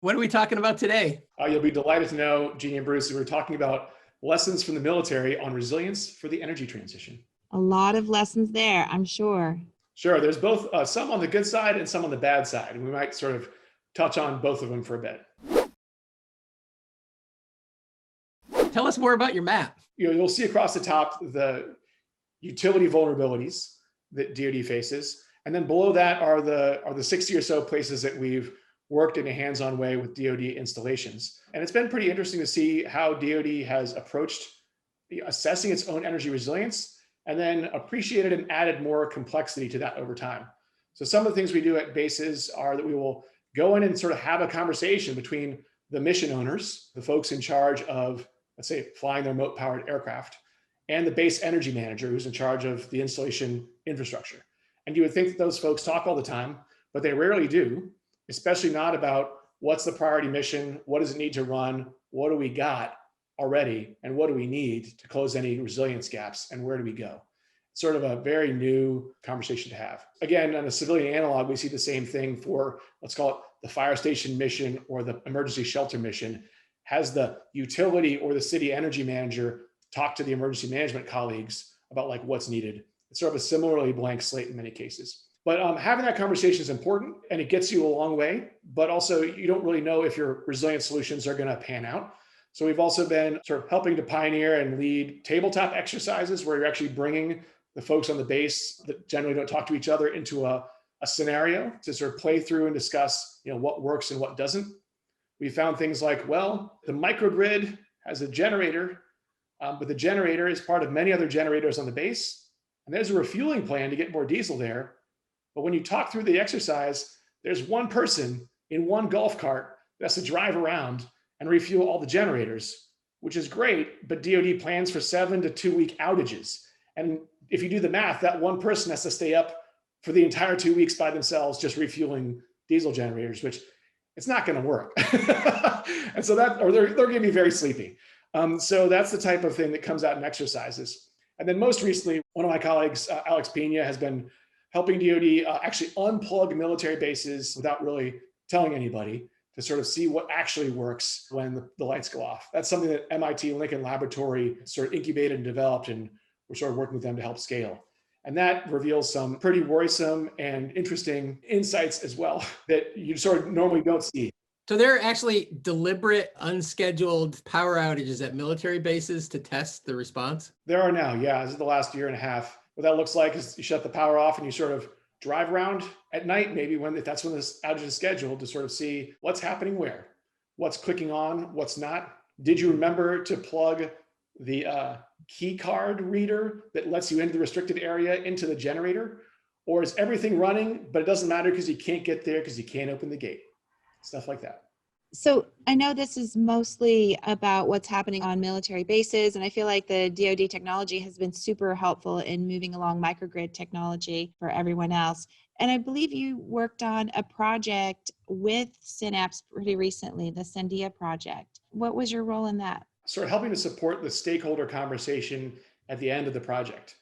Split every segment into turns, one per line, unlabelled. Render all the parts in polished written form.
What are we talking about today?
You'll be delighted to know, Jeannie and Bruce, we're talking about lessons from the military on resilience for the energy transition.
A lot of lessons there, I'm sure.
Sure, there's both some on the good side and some on the bad side. And we might sort of touch on both of them for a bit.
Tell us more about your map.
You'll see across the top the utility vulnerabilities that DoD faces. And then below that are the 60 or so places that we've worked in a hands-on way with DoD installations. And it's been pretty interesting to see how DoD has approached assessing its own energy resilience and then appreciated and added more complexity to that over time. So some of the things we do at bases are that we will go in and sort of have a conversation between the mission owners, the folks in charge of, let's say, flying the remote-powered aircraft, and the base energy manager who's in charge of the installation infrastructure. And you would think that those folks talk all the time, but they rarely do, especially not about what's the priority mission, what does it need to run, what do we got already, and what do we need to close any resilience gaps, and where do we go? Sort of a very new conversation to have. Again, on a civilian analog, we see the same thing for, let's call it the fire station mission or the emergency shelter mission. Has the utility or the city energy manager talk to the emergency management colleagues about like what's needed? It's sort of a similarly blank slate in many cases. But having that conversation is important and it gets you a long way, but also you don't really know if your resilient solutions are going to pan out. So we've also been sort of helping to pioneer and lead tabletop exercises where you're actually bringing the folks on the base that generally don't talk to each other into a scenario to sort of play through and discuss, what works and what doesn't. We found things like, well, the microgrid has a generator, but the generator is part of many other generators on the base. And there's a refueling plan to get more diesel there. But when you talk through the exercise, there's one person in one golf cart that has to drive around and refuel all the generators, which is great, but DoD plans for 7 to 2 week outages. And if you do the math, that one person has to stay up for the entire 2 weeks by themselves, just refueling diesel generators, which it's not going to work. And so they're going to be very sleepy. So that's the type of thing that comes out in exercises. And then most recently, one of my colleagues, Alex Pena, has been helping DoD actually unplug military bases without really telling anybody to sort of see what actually works when the lights go off. That's something that MIT Lincoln Laboratory sort of incubated and developed, and we're sort of working with them to help scale. And that reveals some pretty worrisome and interesting insights as well that you sort of normally don't see.
So there are actually deliberate, unscheduled power outages at military bases to test the response?
There are now, yeah. This is the last year and a half. What that looks like is you shut the power off and you sort of drive around at night, maybe if that's when this outage is scheduled, to sort of see what's happening where, what's clicking on, what's not. Did you remember to plug the key card reader that lets you into the restricted area into the generator? Or is everything running, but it doesn't matter because you can't get there because you can't open the gate? Stuff like that.
So I know this is mostly about what's happening on military bases, and I feel like the DoD technology has been super helpful in moving along microgrid technology for everyone else. And I believe you worked on a project with Synapse pretty recently, the Sandia Project. What was your role in that?
Sort of helping to support the stakeholder conversation at the end of the project.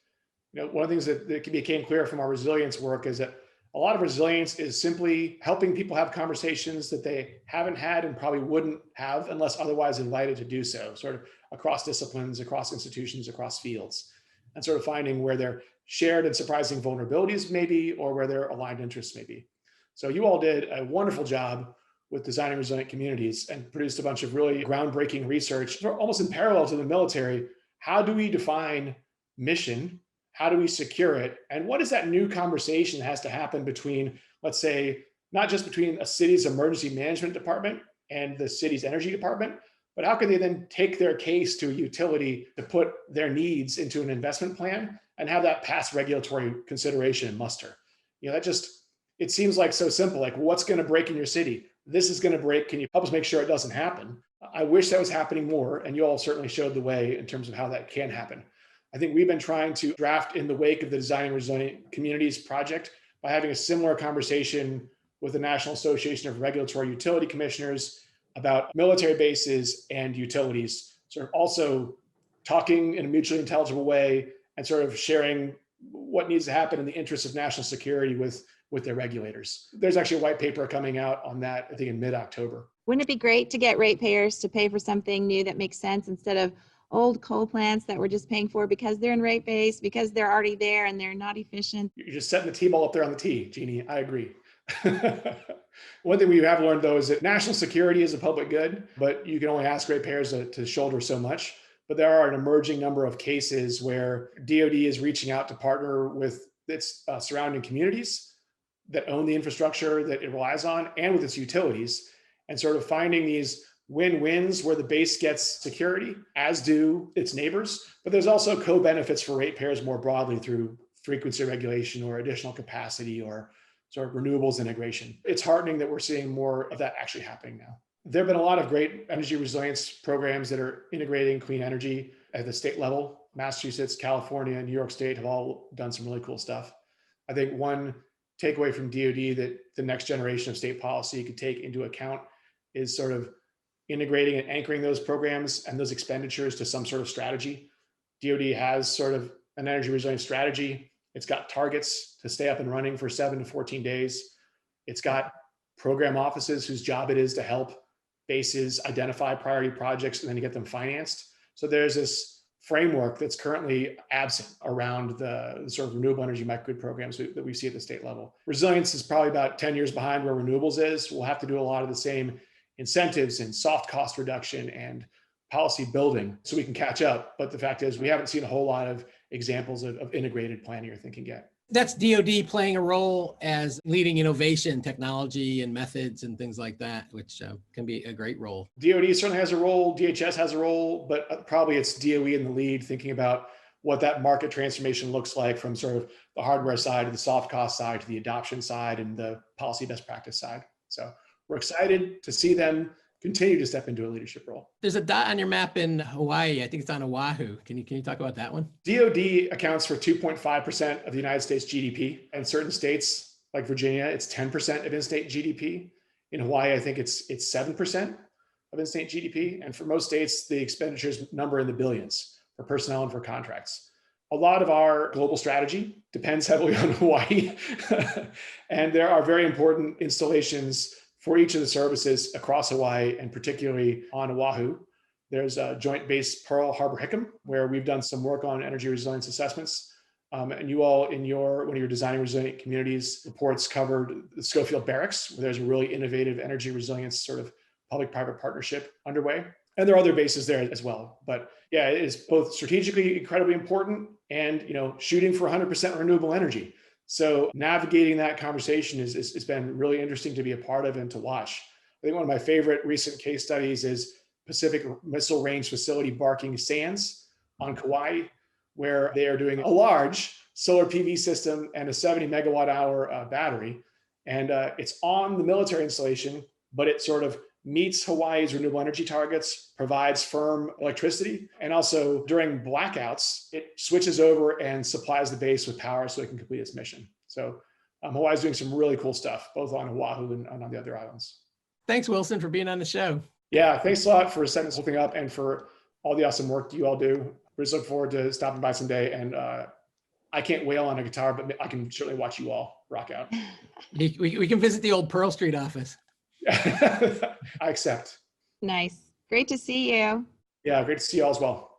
One of the things that became clear from our resilience work is that a lot of resilience is simply helping people have conversations that they haven't had and probably wouldn't have unless otherwise invited to do so, sort of across disciplines, across institutions, across fields, and sort of finding where their shared and surprising vulnerabilities may be, or where their aligned interests may be. So you all did a wonderful job with designing resilient communities and produced a bunch of really groundbreaking research, almost in parallel to the military. How do we define mission? How do we secure it? And what is that new conversation that has to happen between, let's say, not just between a city's emergency management department and the city's energy department, but how can they then take their case to a utility to put their needs into an investment plan and have that pass regulatory consideration and muster? It seems like so simple, like what's going to break in your city? This is going to break. Can you help us make sure it doesn't happen? I wish that was happening more, and you all certainly showed the way in terms of how that can happen. I think we've been trying to draft in the wake of the Designing Resilient Communities project by having a similar conversation with the National Association of Regulatory Utility Commissioners about military bases and utilities, sort of also talking in a mutually intelligible way and sort of sharing what needs to happen in the interest of national security with their regulators. There's actually a white paper coming out on that, I think in mid-October.
Wouldn't it be great to get ratepayers to pay for something new that makes sense instead of old coal plants that we're just paying for because they're in rate base, because they're already there and they're not efficient?
You're just setting the T-ball up there on the tee, Jeannie. I agree. One thing we have learned, though, is that national security is a public good, but you can only ask ratepayers to shoulder so much. But there are an emerging number of cases where DoD is reaching out to partner with its surrounding communities that own the infrastructure that it relies on and with its utilities, and sort of finding these win-wins where the base gets security, as do its neighbors. But there's also co-benefits for ratepayers more broadly through frequency regulation or additional capacity or sort of renewables integration. It's heartening that we're seeing more of that actually happening now. There have been a lot of great energy resilience programs that are integrating clean energy at the state level. Massachusetts, California, and New York State have all done some really cool stuff. I think one takeaway from DoD that the next generation of state policy could take into account is sort of integrating and anchoring those programs and those expenditures to some sort of strategy. DoD has sort of an energy resilience strategy. It's got targets to stay up and running for 7 to 14 days. It's got program offices whose job it is to help bases identify priority projects and then to get them financed. So there's this framework that's currently absent around the sort of renewable energy microgrid programs that we see at the state level. Resilience is probably about 10 years behind where renewables is. We'll have to do a lot of the same incentives and soft cost reduction and policy building so we can catch up. But the fact is we haven't seen a whole lot of examples of integrated planning or thinking yet.
That's DoD playing a role as leading innovation, technology and methods and things like that, which can be a great role.
DoD certainly has a role, DHS has a role, but probably it's DOE in the lead thinking about what that market transformation looks like from sort of the hardware side to the soft cost side to the adoption side and the policy best practice side. So we're excited to see them continue to step into a leadership role.
There's a dot on your map in Hawaii. I think it's on Oahu. Can you talk about that one? DoD
accounts for 2.5% of the United States GDP. And certain states like Virginia, it's 10% of in-state GDP. In Hawaii, I think it's 7% of in-state GDP. And for most states, the expenditures number in the billions for personnel and for contracts. A lot of our global strategy depends heavily on Hawaii. And there are very important installations for each of the services across Hawaii and particularly on Oahu. There's a Joint Base Pearl Harbor Hickam, where we've done some work on energy resilience assessments. And you all in one of your Designing Resilient Communities reports covered the Schofield Barracks, where there's a really innovative energy resilience sort of public-private partnership underway. And there are other bases there as well. But yeah, it is both strategically incredibly important and shooting for 100% renewable energy. So navigating that conversation has been really interesting to be a part of and to watch. I think one of my favorite recent case studies is Pacific Missile Range Facility Barking Sands on Kauai, where they are doing a large solar PV system and a 70 megawatt hour battery. And it's on the military installation, but it sort of meets Hawaii's renewable energy targets, provides firm electricity, and also during blackouts, it switches over and supplies the base with power so it can complete its mission. So Hawaii's doing some really cool stuff, both on Oahu and on the other islands.
Thanks, Wilson, for being on the show.
Yeah, thanks a lot for setting this whole thing up and for all the awesome work you all do. We just look forward to stopping by someday. And I can't wail on a guitar, but I can certainly watch you all rock out.
We can visit the old Pearl Street office.
I accept.
Nice. Great to see you.
Yeah, great to see you all as well.